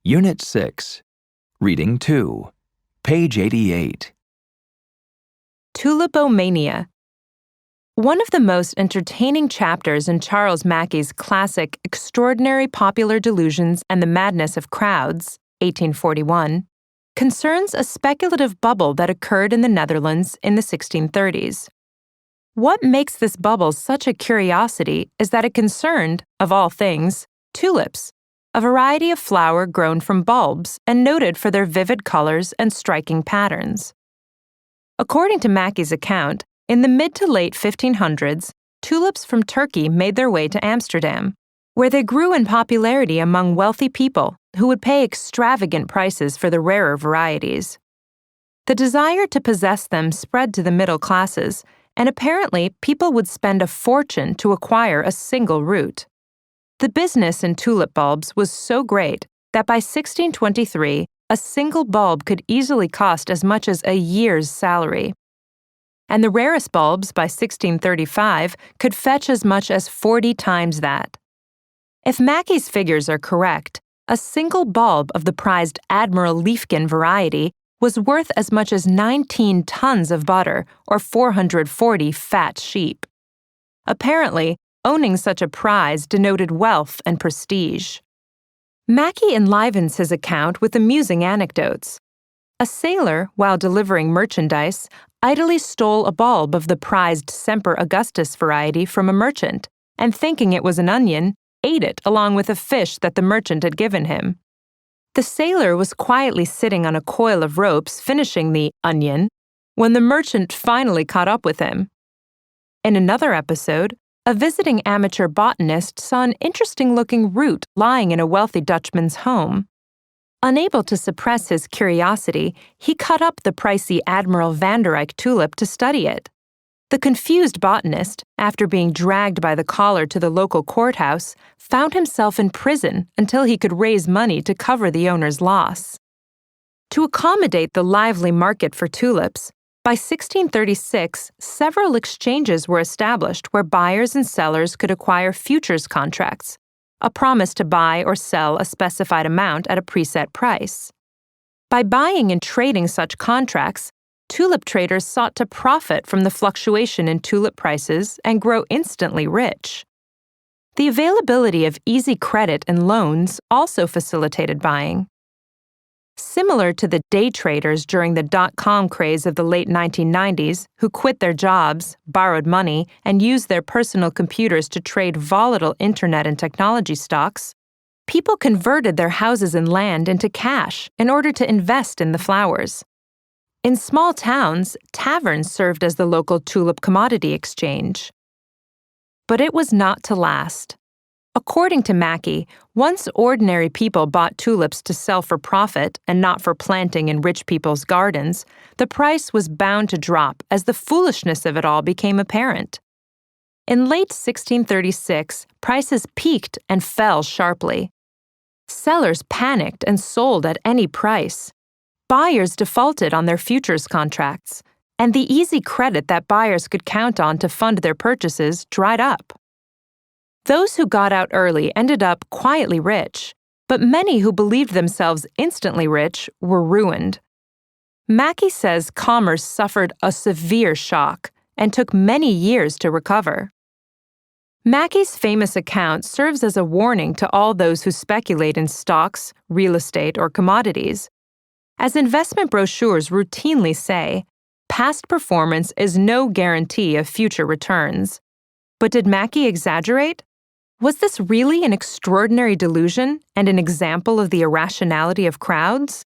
Unit 6, Reading 2, page 88. Tulipomania. One of the most entertaining chapters in Charles Mackay's classic Extraordinary Popular Delusions and the Madness of Crowds, 1841, concerns a speculative bubble that occurred in the Netherlands in the 1630s. What makes this bubble such a curiosity is that it concerned, of all things, tulips, a variety of flower grown from bulbs and noted for their vivid colors and striking patterns. According to Mackay's account, in the mid to late 1500s, tulips from Turkey made their way to Amsterdam, where they grew in popularity among wealthy people who would pay extravagant prices for the rarer varieties. The desire to possess them spread to the middle classes, and apparently people would spend a fortune to acquire a single root. The business in tulip bulbs was so great that by 1623, a single bulb could easily cost as much as a year's salary. And the rarest bulbs by 1635 could fetch as much as 40 times that. If Mackay's figures are correct, a single bulb of the prized Admiral Liefken variety was worth as much as 19 tons of butter or 440 fat sheep. Apparently, owning such a prize denoted wealth and prestige. Mackay enlivens his account with amusing anecdotes. A sailor, while delivering merchandise, idly stole a bulb of the prized Semper Augustus variety from a merchant, and thinking it was an onion, ate it along with a fish that the merchant had given him. The sailor was quietly sitting on a coil of ropes finishing the onion when the merchant finally caught up with him. In another episode, a visiting amateur botanist saw an interesting-looking root lying in a wealthy Dutchman's home. Unable to suppress his curiosity, he cut up the pricey Admiral van der Eyck tulip to study it. The confused botanist, after being dragged by the collar to the local courthouse, found himself in prison until he could raise money to cover the owner's loss. To accommodate the lively market for tulips, by 1636, several exchanges were established where buyers and sellers could acquire futures contracts, a promise to buy or sell a specified amount at a preset price. By buying and trading such contracts, tulip traders sought to profit from the fluctuation in tulip prices and grow instantly rich. The availability of easy credit and loans also facilitated buying. Similar to the day traders during the dot-com craze of the late 1990s who quit their jobs, borrowed money, and used their personal computers to trade volatile internet and technology stocks, people converted their houses and land into cash in order to invest in the flowers. In small towns, taverns served as the local tulip commodity exchange. But it was not to last. According to Mackay, once ordinary people bought tulips to sell for profit and not for planting in rich people's gardens, the price was bound to drop as the foolishness of it all became apparent. In late 1636, prices peaked and fell sharply. Sellers panicked and sold at any price. Buyers defaulted on their futures contracts, and the easy credit that buyers could count on to fund their purchases dried up. Those who got out early ended up quietly rich, but many who believed themselves instantly rich were ruined. Mackay says commerce suffered a severe shock and took many years to recover. Mackay's famous account serves as a warning to all those who speculate in stocks, real estate, or commodities. As investment brochures routinely say, past performance is no guarantee of future returns. But did Mackay exaggerate? Was this really an extraordinary delusion and an example of the irrationality of crowds?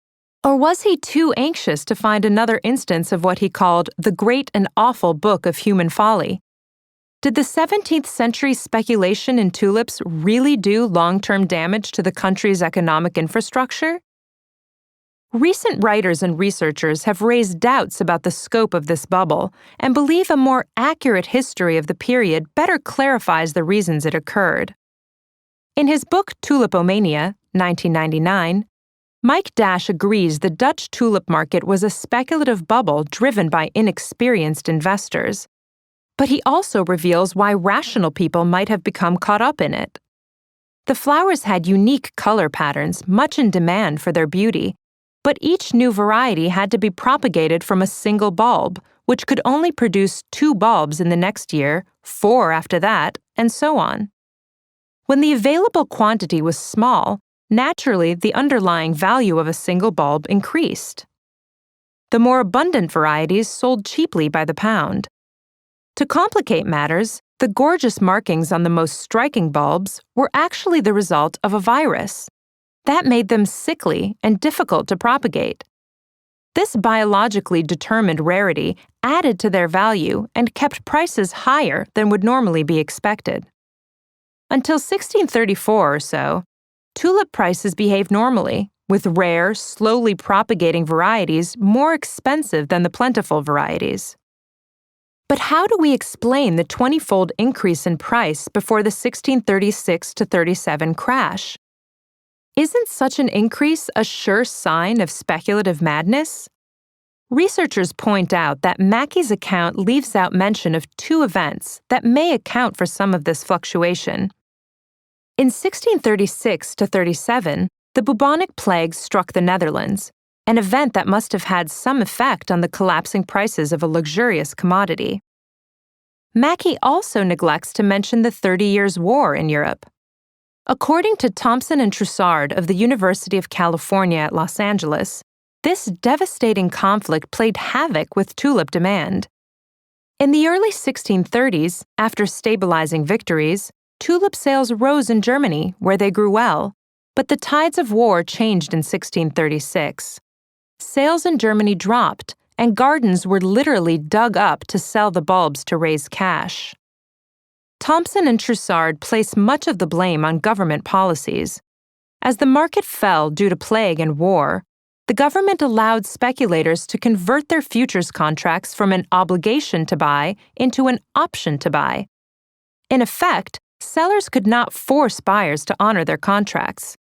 Or was he too anxious to find another instance of what he called the great and awful book of human folly? Did the 17th century speculation in tulips really do long-term damage to the country's economic infrastructure? Recent writers and researchers have raised doubts about the scope of this bubble and believe a more accurate history of the period better clarifies the reasons it occurred. In his book Tulipomania, 1999, Mike Dash agrees the Dutch tulip market was a speculative bubble driven by inexperienced investors, but he also reveals why rational people might have become caught up in it. The flowers had unique color patterns, much in demand for their beauty, but each new variety had to be propagated from a single bulb, which could only produce 2 bulbs in the next year, 4 after that, and so on. When the available quantity was small, naturally the underlying value of a single bulb increased. The more abundant varieties sold cheaply by the pound. To complicate matters, the gorgeous markings on the most striking bulbs were actually the result of a virus. That made them sickly and difficult to propagate. This biologically determined rarity added to their value and kept prices higher than would normally be expected. Until 1634 or so, tulip prices behaved normally, with rare, slowly propagating varieties more expensive than the plentiful varieties. But how do we explain the 20-fold increase in price before the 1636-37 crash? Isn't such an increase a sure sign of speculative madness? Researchers point out that Mackey's account leaves out mention of 2 events that may account for some of this fluctuation. In 1636-37, the bubonic plague struck the Netherlands, an event that must have had some effect on the collapsing prices of a luxurious commodity. Mackey also neglects to mention the 30 Years' War in Europe. According to Thompson and Troussard of the University of California at Los Angeles, this devastating conflict played havoc with tulip demand. In the early 1630s, after stabilizing victories, tulip sales rose in Germany, where they grew well, but the tides of war changed in 1636. Sales in Germany dropped, and gardens were literally dug up to sell the bulbs to raise cash. Thompson and Troussard place much of the blame on government policies. As the market fell due to plague and war, the government allowed speculators to convert their futures contracts from an obligation to buy into an option to buy. In effect, sellers could not force buyers to honor their contracts.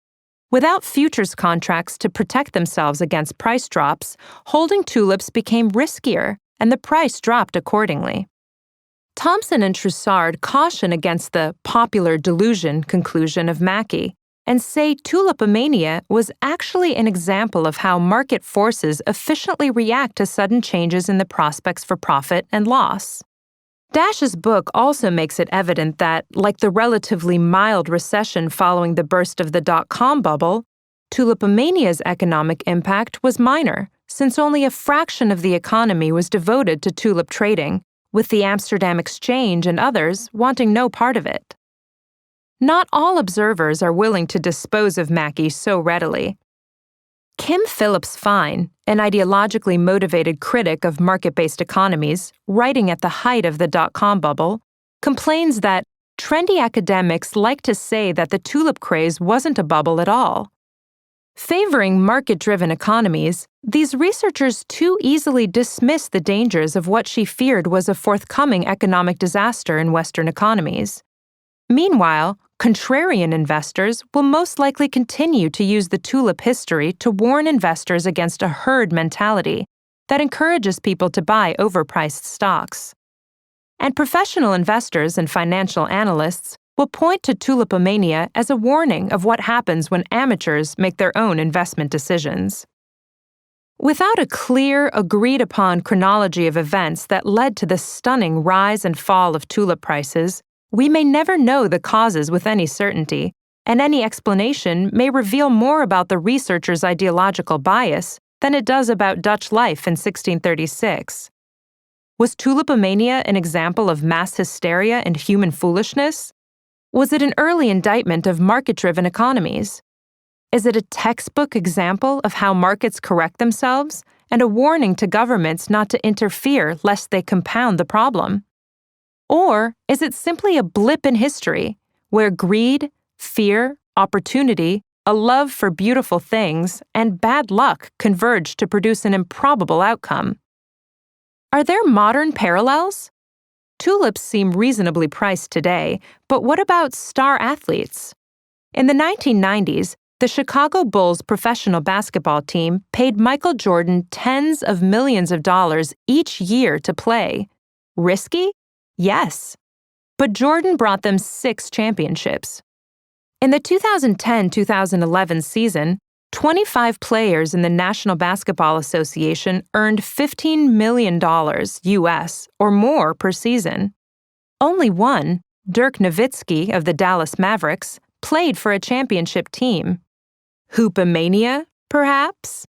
Without futures contracts to protect themselves against price drops, holding tulips became riskier, and the price dropped accordingly. Thompson and Troussard caution against the popular delusion conclusion of Mackey and say tulipomania was actually an example of how market forces efficiently react to sudden changes in the prospects for profit and loss. Dash's book also makes it evident that, like the relatively mild recession following the burst of the dot-com bubble, tulipomania's economic impact was minor, since only a fraction of the economy was devoted to tulip trading, with the Amsterdam Exchange and others wanting no part of it. Not all observers are willing to dispose of Mackey so readily. Kim Phillips Fine, an ideologically motivated critic of market-based economies, writing at the height of the dot-com bubble, complains that trendy academics like to say that the tulip craze wasn't a bubble at all. Favoring market-driven economies, these researchers too easily dismiss the dangers of what she feared was a forthcoming economic disaster in Western economies. Meanwhile, contrarian investors will most likely continue to use the tulip history to warn investors against a herd mentality that encourages people to buy overpriced stocks. And professional investors and financial analysts will point to tulipomania as a warning of what happens when amateurs make their own investment decisions. Without a clear, agreed-upon chronology of events that led to the stunning rise and fall of tulip prices, we may never know the causes with any certainty, and any explanation may reveal more about the researcher's ideological bias than it does about Dutch life in 1636. Was tulipomania an example of mass hysteria and human foolishness? Was it an early indictment of market-driven economies? Is it a textbook example of how markets correct themselves and a warning to governments not to interfere lest they compound the problem? Or is it simply a blip in history where greed, fear, opportunity, a love for beautiful things, and bad luck converge to produce an improbable outcome? Are there modern parallels? Tulips seem reasonably priced today, but what about star athletes? In the 1990s, the Chicago Bulls professional basketball team paid Michael Jordan tens of millions of dollars each year to play. Risky? Yes. But Jordan brought them 6 championships. In the 2010-2011 season, 25 players in the National Basketball Association earned $15 million US or more per season. Only one, Dirk Nowitzki of the Dallas Mavericks, played for a championship team. Hoopomania, perhaps?